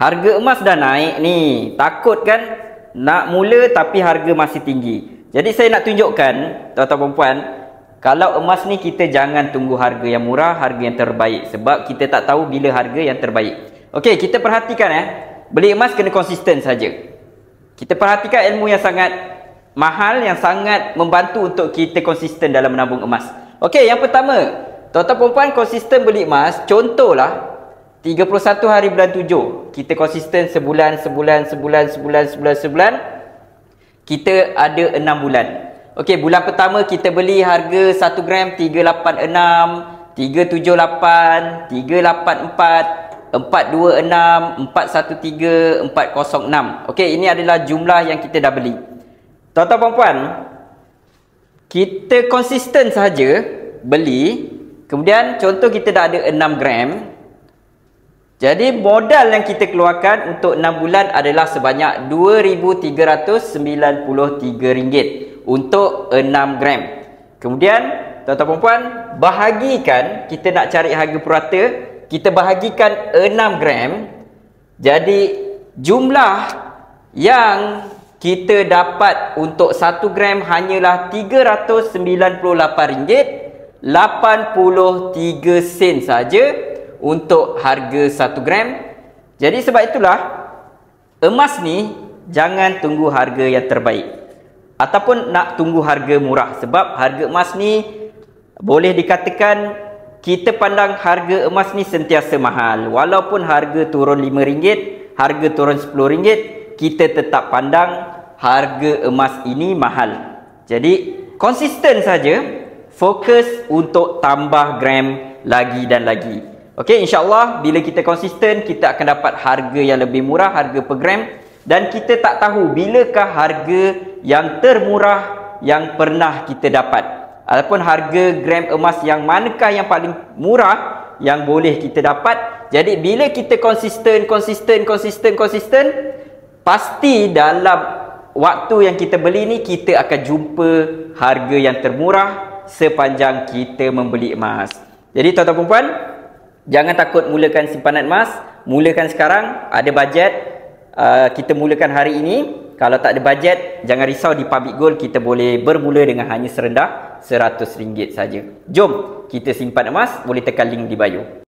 Harga emas dah naik ni. Takut kan nak mula tapi harga masih tinggi. Jadi saya nak tunjukkan tuan-tuan puan, kalau emas ni kita jangan tunggu harga yang murah, harga yang terbaik. Sebab kita tak tahu bila harga yang terbaik. Okey, kita perhatikan beli emas kena konsisten saja. Kita perhatikan ilmu yang sangat mahal, yang sangat membantu untuk kita konsisten dalam menabung emas. Okey, yang pertama, tuan-tuan puan konsisten beli emas. Contohlah 31 hari bulan 7. Kita konsisten sebulan. Kita ada 6 bulan. Okey, bulan pertama kita beli harga 1 gram 386, 378, 384, 426, 413, 406. Okey, ini adalah jumlah yang kita dah beli. Tuan-tuan puan, kita konsisten saja beli. Kemudian contoh kita dah ada 6 gram. Jadi modal yang kita keluarkan untuk 6 bulan adalah sebanyak RM2,393 untuk 6 gram. Kemudian tuan-tuan puan, bahagikan, kita nak cari harga purata, kita bahagikan 6 gram. Jadi jumlah yang kita dapat untuk 1 gram hanyalah RM398.83 saja untuk harga 1 gram. Jadi sebab itulah emas ni jangan tunggu harga yang terbaik ataupun nak tunggu harga murah. Sebab harga emas ni boleh dikatakan kita pandang harga emas ni sentiasa mahal. Walaupun harga turun RM5, harga turun RM10, kita tetap pandang harga emas ini mahal. Jadi konsisten saja, fokus untuk tambah gram lagi dan lagi. Okey, insya-Allah bila kita konsisten, kita akan dapat harga yang lebih murah, harga per gram, dan kita tak tahu bilakah harga yang termurah yang pernah kita dapat ataupun harga gram emas yang manakah yang paling murah yang boleh kita dapat. Jadi bila kita konsisten, pasti dalam waktu yang kita beli ni kita akan jumpa harga yang termurah sepanjang kita membeli emas. Jadi tuan-tuan puan, jangan takut mulakan simpanan emas. Mulakan sekarang, ada bajet, kita mulakan hari ini. Kalau tak ada bajet, jangan risau, di Public Gold kita boleh bermula dengan hanya serendah RM100 saja. Jom kita simpan emas, boleh tekan link di bio.